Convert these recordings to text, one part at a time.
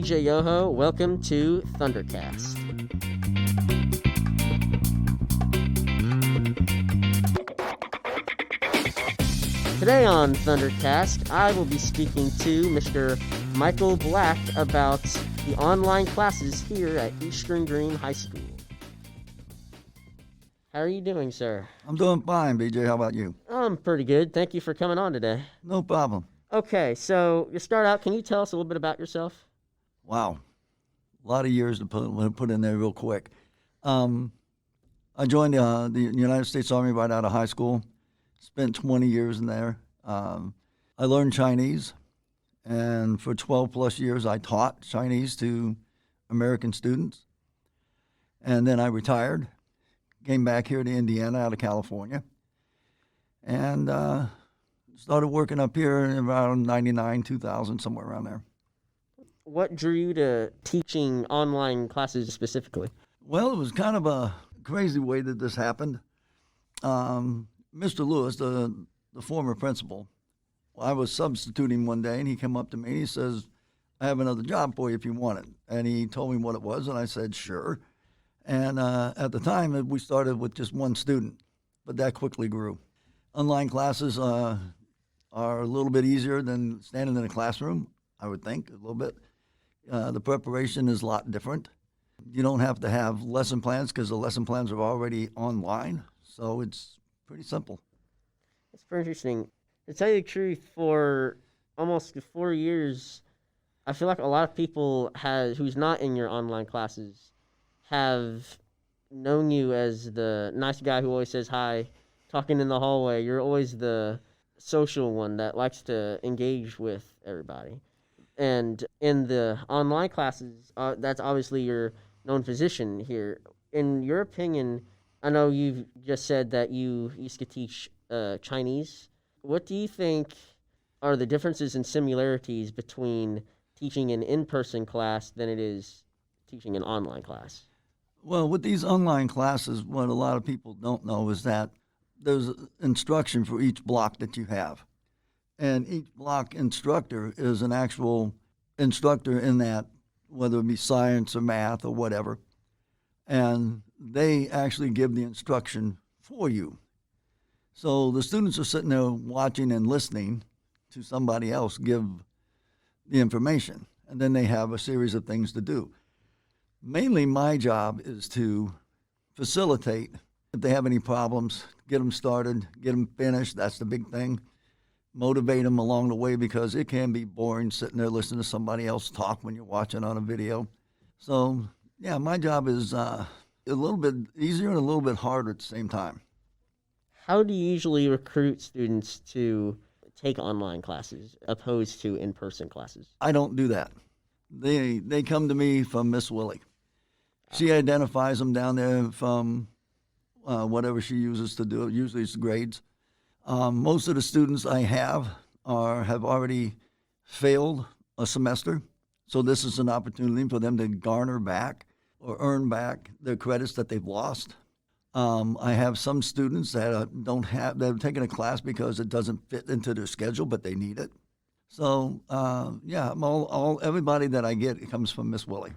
BJ Yoho. Welcome to Thundercast. Today on Thundercast, I will be speaking to Mr. Michael Black about the online classes here at Eastern Green High School. How are you doing, sir? I'm doing fine, BJ. How about you? I'm pretty good. Thank you for coming on today. No problem. Okay, so to start out, can you tell us a little bit about yourself? Wow. A lot of years to put in there real quick. I joined the United States Army right out of high school. Spent 20 years in there. I learned Chinese, and for 12 plus years I taught Chinese to American students. And then I retired, came back here to Indiana out of California, and started working up here in around 99, 2000, somewhere around there. What drew you to teaching online classes specifically? Well, it was kind of a crazy way that this happened. Mr. Lewis, the former principal, I was substituting one day, and he came up to me and he says, I have another job for you if you want it. And he told me what it was, and I said, sure. And at the time, we started with just one student, but that quickly grew. Online classes are a little bit easier than standing in a classroom, I would think, a little bit. The preparation is a lot different. You don't have to have lesson plans because the lesson plans are already online, so it's pretty simple. It's pretty interesting. To tell you the truth, for almost 4 years, I feel like a lot of people who's not in your online classes have known you as the nice guy who always says hi, talking in the hallway. You're always the social one that likes to engage with everybody. And in the online classes, that's obviously your known position here. In your opinion, I know you've just said that you used to teach Chinese. What do you think are the differences and similarities between teaching an in-person class than it is teaching an online class? Well, with these online classes, what a lot of people don't know is that there's instruction for each block that you have. And each block instructor is an actual instructor in that, whether it be science or math or whatever. And they actually give the instruction for you. So the students are sitting there watching and listening to somebody else give the information. And then they have a series of things to do. Mainly my job is to facilitate. If they have any problems, get them started, get them finished. That's the big thing. Motivate them along the way, because it can be boring sitting there listening to somebody else talk when you're watching on a video. So, yeah, my job is a little bit easier and a little bit harder at the same time. How do you usually recruit students to take online classes opposed to in-person classes? I don't do that. They come to me from Miss Willie. She identifies them down there from whatever she uses to do it. Usually it's grades. Most of the students I have already failed a semester, so this is an opportunity for them to garner back or earn back their credits that they've lost. I have some students that they've taken a class because it doesn't fit into their schedule, but they need it. So everybody that I get comes from Miss Willie.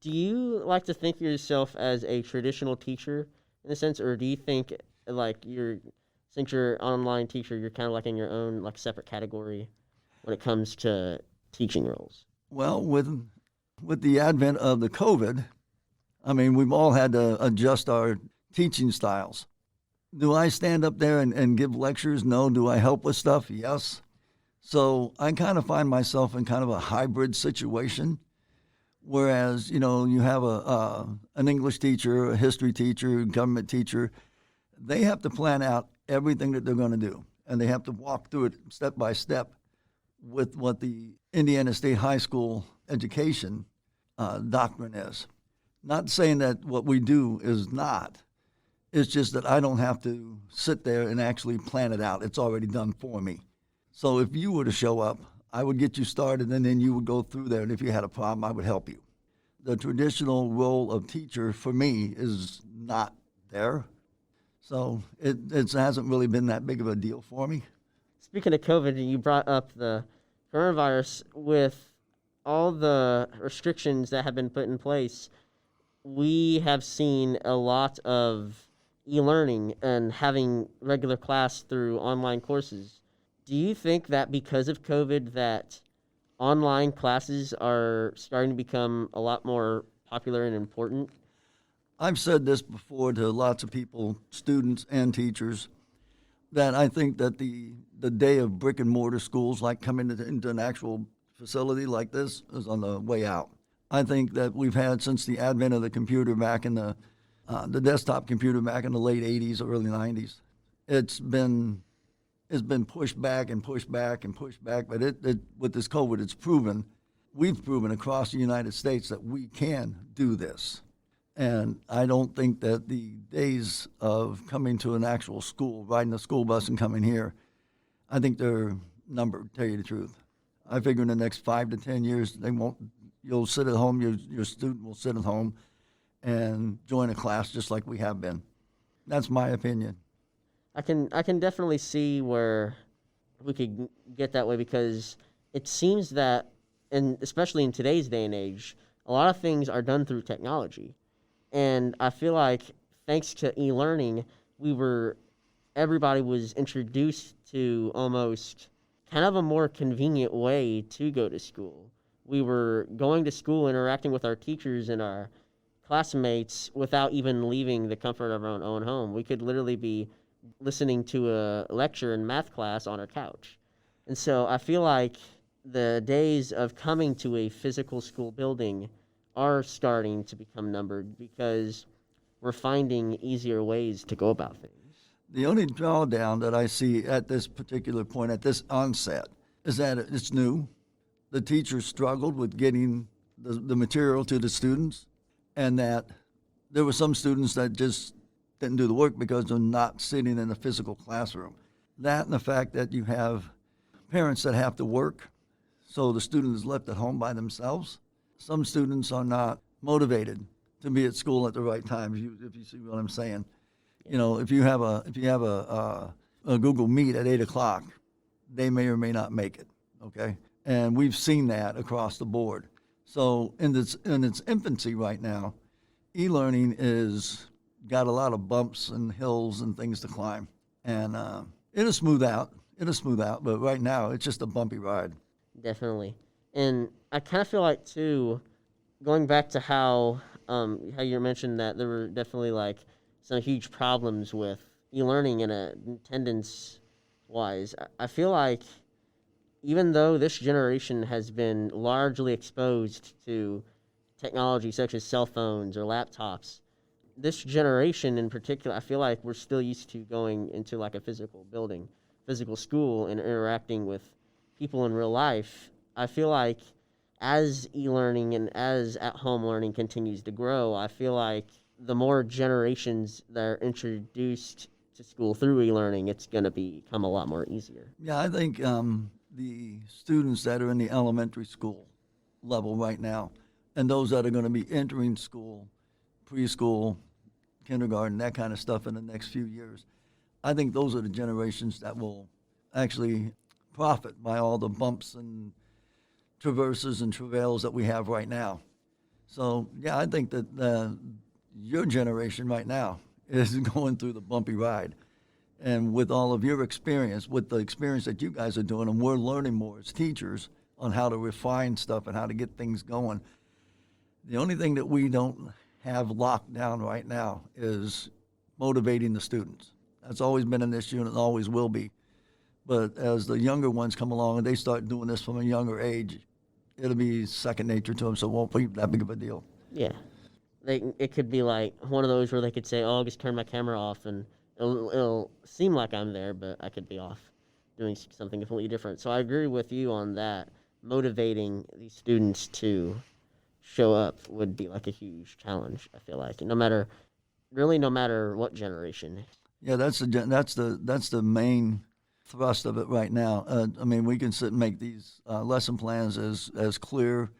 Do you like to think of yourself as a traditional teacher in a sense, or do you think since you're an online teacher, you're kind of like in your own separate category when it comes to teaching roles? Well, with the advent of the COVID, I mean, we've all had to adjust our teaching styles. Do I stand up there and give lectures? No. Do I help with stuff? Yes. So I kind of find myself in kind of a hybrid situation, whereas, you have an English teacher, a history teacher, government teacher. They have to plan out everything that they're going to do, and they have to walk through it step by step with what the Indiana State High School education doctrine is. Not saying that what we do is not. It's just that I don't have to sit there and actually plan it out. It's already done for me. So if you were to show up, I would get you started, and then you would go through there, and if you had a problem, I would help you. The traditional role of teacher for me is not there. So it hasn't really been that big of a deal for me. Speaking of COVID, you brought up the coronavirus. With all the restrictions that have been put in place, we have seen a lot of e-learning and having regular class through online courses. Do you think that because of COVID that online classes are starting to become a lot more popular and important? I've said this before to lots of people, students and teachers, that I think that the day of brick and mortar schools, like coming into an actual facility like this, is on the way out. I think that we've had, since the advent of the computer back in the desktop computer back in the late '80s, early '90s, it's been pushed back and pushed back and pushed back. But with this COVID, we've proven across the United States that we can do this. And I don't think that the days of coming to an actual school, riding a school bus and coming here, I think they're numbered, to tell you the truth. I figure in the next 5 to 10 years, you'll sit at home, your student will sit at home and join a class just like we have been. That's my opinion. I can definitely see where we could get that way because it seems that, and especially in today's day and age, a lot of things are done through technology. And I feel like thanks to e-learning, everybody was introduced to almost kind of a more convenient way to go to school. We were going to school, interacting with our teachers and our classmates without even leaving the comfort of our own home. We could literally be listening to a lecture in math class on our couch. And so I feel like the days of coming to a physical school building are starting to become numbered because we're finding easier ways to go about things. The only drawdown that I see at this particular point, at this onset, is that it's new. The teachers struggled with getting the material to the students, and that there were some students that just didn't do the work because they're not sitting in a physical classroom. That and the fact that you have parents that have to work, so the student is left at home by themselves. Some students are not motivated to be at school at the right time. If you see what I'm saying, you know, if you have a Google Meet at 8 o'clock, they may or may not make it. Okay, and we've seen that across the board. So in its infancy right now, e-learning is got a lot of bumps and hills and things to climb, and it'll smooth out. It'll smooth out, but right now it's just a bumpy ride. Definitely. And I kind of feel like too, going back to how you mentioned that there were definitely like some huge problems with e-learning and attendance wise. I feel like even though this generation has been largely exposed to technology such as cell phones or laptops, this generation in particular, I feel like we're still used to going into like a physical building, physical school, and interacting with people in real life. I feel like as e-learning and as at-home learning continues to grow, I feel like the more generations that are introduced to school through e-learning, it's going to become a lot more easier. Yeah, I think the students that are in the elementary school level right now, and those that are going to be entering school, preschool, kindergarten, that kind of stuff in the next few years, I think those are the generations that will actually profit by all the bumps and traverses and travails that we have right now. So, yeah, I think that your generation right now is going through the bumpy ride. And with all of your experience, with the experience that you guys are doing, and we're learning more as teachers on how to refine stuff and how to get things going. The only thing that we don't have locked down right now is motivating the students. That's always been an issue and it always will be. But as the younger ones come along and they start doing this from a younger age, it'll be second nature to them, so it won't be that big of a deal. Yeah. It could be like one of those where they could say, "Oh, I'll just turn my camera off," and it'll seem like I'm there, but I could be off doing something completely different. So I agree with you on that. Motivating these students to show up would be like a huge challenge. I feel like no matter what generation. Yeah, that's the main thrust of it right now. I mean, we can sit and make these lesson plans as clear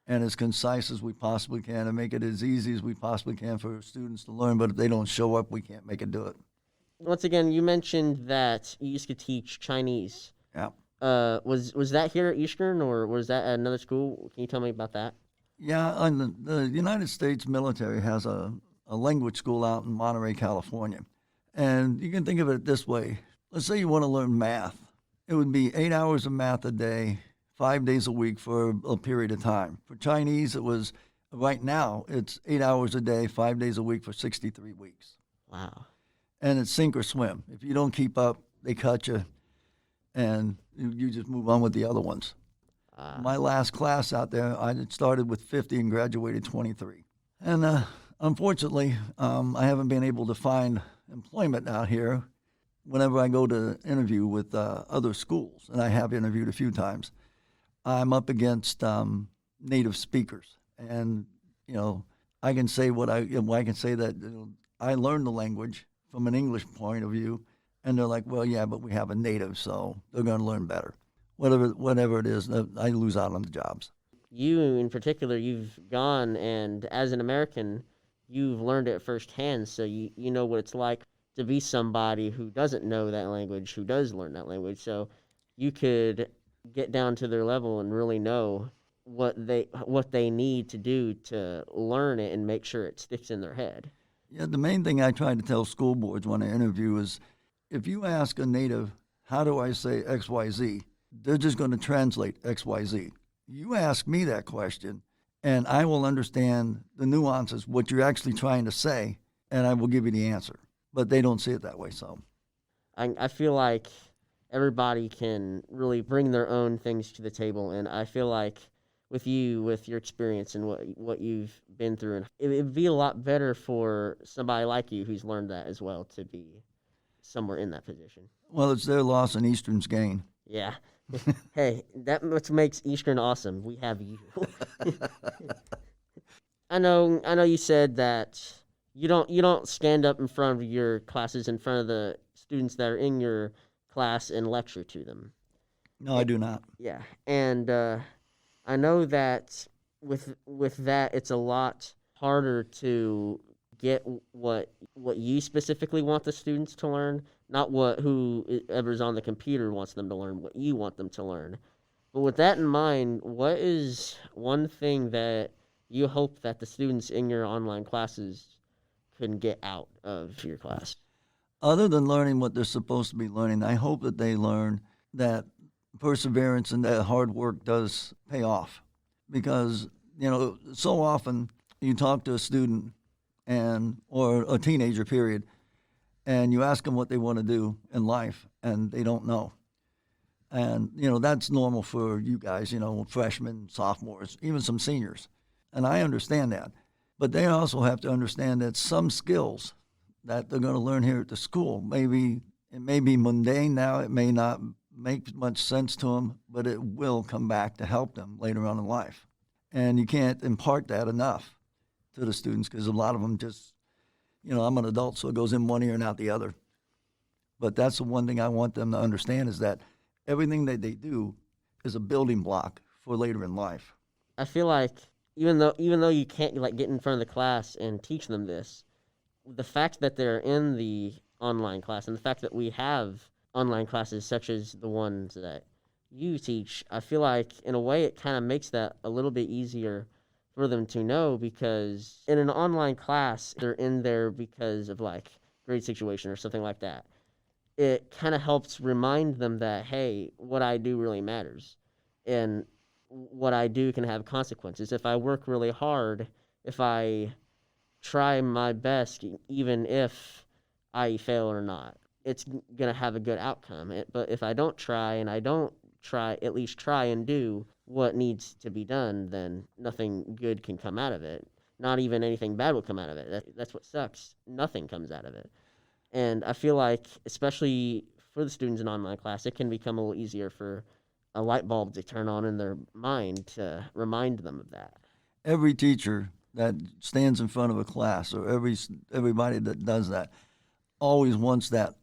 and as concise as we possibly can, and make it as easy as we possibly can for students to learn. But if they don't show up, we can't make it do it. Once again, you mentioned that you used to teach Chinese. Yeah. Was that here at Eastern or was that at another school? Can you tell me about that? Yeah, and the United States military has a language school out in Monterey, California. And you can think of it this way. Let's say you want to learn math. It would be 8 hours of math a day, 5 days a week for a period of time. For Chinese, it was right now, it's 8 hours a day, 5 days a week for 63 weeks. Wow. And it's sink or swim. If you don't keep up, they cut you, and you just move on with the other ones. My last class out there, I started with 50 and graduated 23. And unfortunately, I haven't been able to find employment out here whenever I go to interview with other schools, and I have interviewed a few times. I'm up against native speakers, and I can say I can say that I learned the language from an English point of view, and they're like, well, yeah, but we have a native, so they're going to learn better. Whatever it is, I lose out on the jobs. You in particular, you've gone and as an American, you've learned it firsthand, so you know what it's like to be somebody who doesn't know that language, who does learn that language. So you could get down to their level and really know what they need to do to learn it and make sure it sticks in their head. Yeah, the main thing I try to tell school boards when I interview is if you ask a native, how do I say XYZ? They're just going to translate XYZ. You ask me that question, and I will understand the nuances, what you're actually trying to say, and I will give you the answer. But they don't see it that way, so. I feel like everybody can really bring their own things to the table, and I feel like with you, with your experience and what you've been through, and it'd be a lot better for somebody like you who's learned that as well to be somewhere in that position. Well, it's their loss and Eastern's gain. Yeah. Hey, that what makes Eastern awesome. We have you. I know you said that you don't stand up in front of your classes in front of the students that are in your class and lecture to them. No, I do not. Yeah. And I know that with that it's a lot harder to get what you specifically want the students to learn, not what whoever's on the computer wants them to learn, what you want them to learn. But with that in mind, what is one thing that you hope that the students in your online classes can get out of your class? Other than learning what they're supposed to be learning, I hope that they learn that perseverance and that hard work does pay off. Because, so often you talk to a student or a teenager, period, and you ask them what they want to do in life, and they don't know. And, that's normal for you guys, freshmen, sophomores, even some seniors. And I understand that. But they also have to understand that some skills that they're going to learn here at the school, it may be mundane now, it may not make much sense to them, but it will come back to help them later on in life. And you can't impart that enough to the students because a lot of them just, I'm an adult, so it goes in one ear and out the other. But that's the one thing I want them to understand is that everything that they do is a building block for later in life. I feel like even though you can't get in front of the class and teach them this, the fact that they're in the online class and the fact that we have online classes such as the ones that you teach, I feel like in a way it kind of makes that a little bit easier for them to know, because in an online class they're in there because of grade situation or something like that. It kind of helps remind them that, hey, what I do really matters, and what I do can have consequences. If I work really hard, if I try my best, even if I fail or not, it's going to have a good outcome. But if I don't try and I don't at least try and do what needs to be done, then nothing good can come out of it. Not even anything bad will come out of it. That's what sucks. Nothing comes out of it. And I feel like, especially for the students in online class, it can become a little easier for a light bulb to turn on in their mind to remind them of that. Every teacher that stands in front of a class or everybody that does that always wants that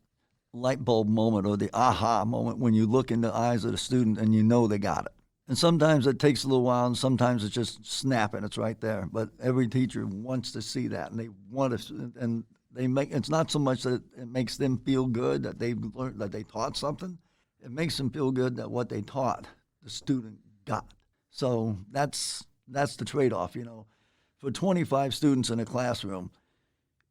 light bulb moment or the aha moment when you look in the eyes of the student and you know they got it. And sometimes it takes a little while, and sometimes it's just snapping. It's right there. But every teacher wants to see that, and they want to. And it's not so much that it makes them feel good that they've learned, that they taught something, it makes them feel good that what they taught, the student got. So that's the trade-off, you know. For 25 students in a classroom,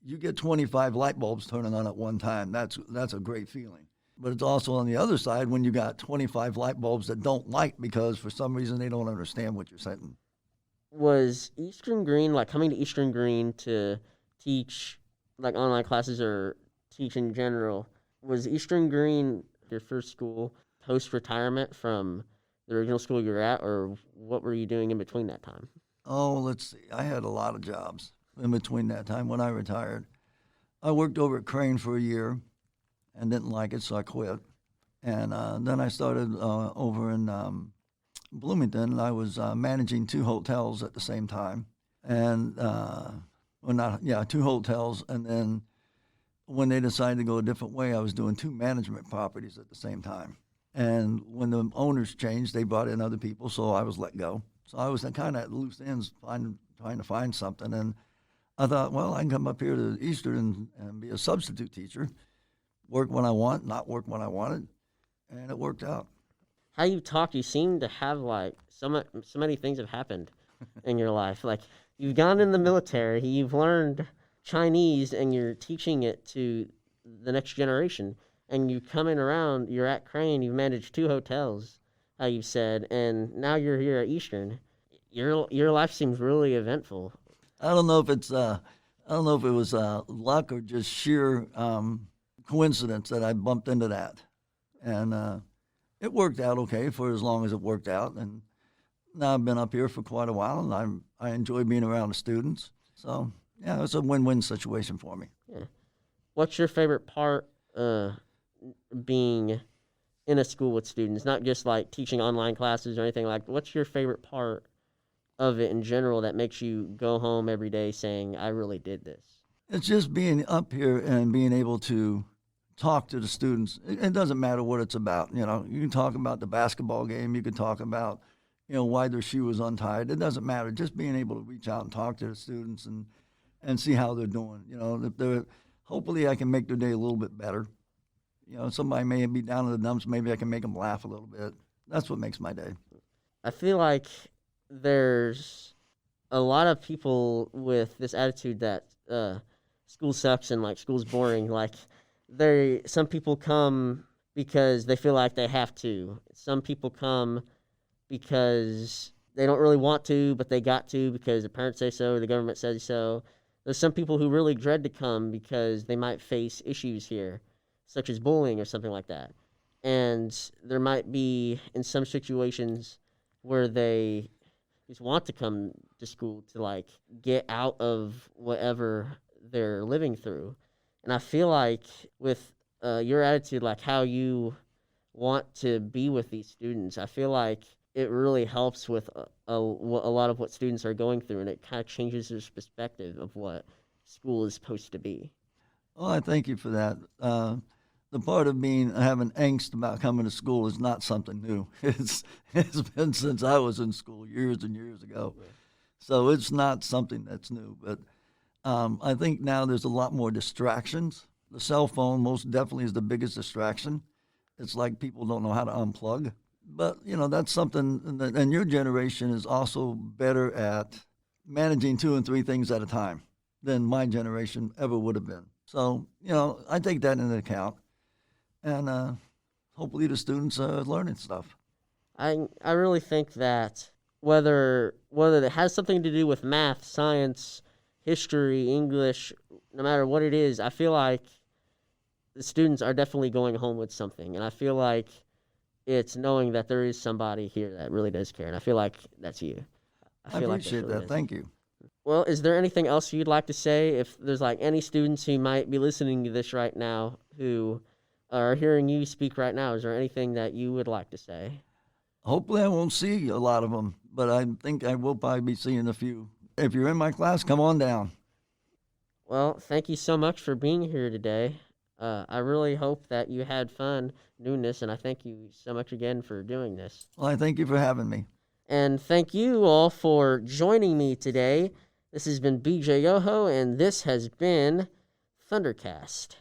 you get 25 light bulbs turning on at one time. That's a great feeling. But it's also on the other side when you got 25 light bulbs that don't light because for some reason they don't understand what you're saying. Was Eastern Green, like coming to Eastern Green to teach like online classes or teach in general, was Eastern Green your first school post-retirement from the original school you were at, or what were you doing in between that time? Oh, let's see. I had a lot of jobs in between that time when I retired. I worked over at Crane for a year and didn't like it, so I quit. And then I started over in Bloomington, and I was managing 2 hotels at the same time. And, two hotels. And then when they decided to go a different way, I was doing 2 management properties at the same time. And when the owners changed, they brought in other people, so I was let go. So I was kind of at loose ends trying to find something. And I thought, well, I can come up here to Eastern and be a substitute teacher, work when I want, not work when I wanted, and it worked out. How you talk, you seem to have like so many things have happened in your life. Like you've gone in the military, you've learned Chinese, and you're teaching it to the next generation. And you coming around, you're at Crane, you've managed 2 hotels, how you said, and now you're here at Eastern. Your life seems really eventful. I don't know if it was luck or just sheer coincidence that I bumped into that, and it worked out okay for as long as it worked out. And now I've been up here for quite a while, and I enjoy being around the students. So yeah, it's a win-win situation for me. Yeah. What's your favorite part? Being in a school with students, not just like teaching online classes or anything like. What's your favorite part of it in general that makes you go home every day saying, I really did this? It's just being up here and being able to talk to the students. It doesn't matter what it's about. You know, you can talk about the basketball game. You can talk about, why their shoe was untied. It doesn't matter. Just being able to reach out and talk to the students and see how they're doing. Hopefully I can make their day a little bit better. Somebody may be down in the dumps. Maybe I can make them laugh a little bit. That's what makes my day. I feel like there's a lot of people with this attitude that school sucks and like school's boring. Like some people come because they feel like they have to. Some people come because they don't really want to, but they got to because the parents say so or the government says so. There's some people who really dread to come because they might face issues here, such as bullying or something like that. And there might be, in some situations, where they just want to come to school to, like, get out of whatever they're living through. And I feel like with your attitude, like how you want to be with these students, I feel like it really helps with a lot of what students are going through, and it kind of changes their perspective of what school is supposed to be. Well, I thank you for that. The part of having angst about coming to school is not something new. It's been since I was in school years and years ago. Yeah. So it's not something that's new. But I think now there's a lot more distractions. The cell phone most definitely is the biggest distraction. It's like people don't know how to unplug. But, that's something, and your generation is also better at managing 2 and 3 things at a time than my generation ever would have been. So, I take that into account. And hopefully the students are learning stuff. I really think that whether it has something to do with math, science, history, English, no matter what it is, I feel like the students are definitely going home with something. And I feel like it's knowing that there is somebody here that really does care. And I feel like that's you. I appreciate that. Thank you. Well, is there anything else you'd like to say? If there's like any students who might be listening to this right now who are hearing you speak right now, is there anything that you would like to say? Hopefully I won't see a lot of them, but I think I will probably be seeing a few. If you're in my class, come on down. Well, thank you so much for being here today. I really hope that you had fun doing this, and I thank you so much again for doing this. Well, I thank you for having me. And thank you all for joining me today. This has been BJ Yoho, and this has been Thundercast.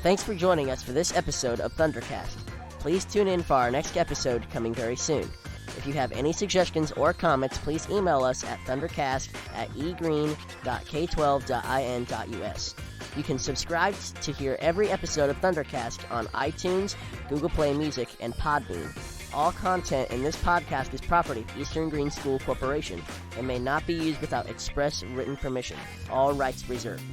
Thanks for joining us for this episode of Thundercast. Please tune in for our next episode coming very soon. If you have any suggestions or comments, please email us at thundercast@egreen.k12.in.us. You can subscribe to hear every episode of Thundercast on iTunes, Google Play Music, and Podbean. All content in this podcast is property of Eastern Green School Corporation and may not be used without express written permission. All rights reserved.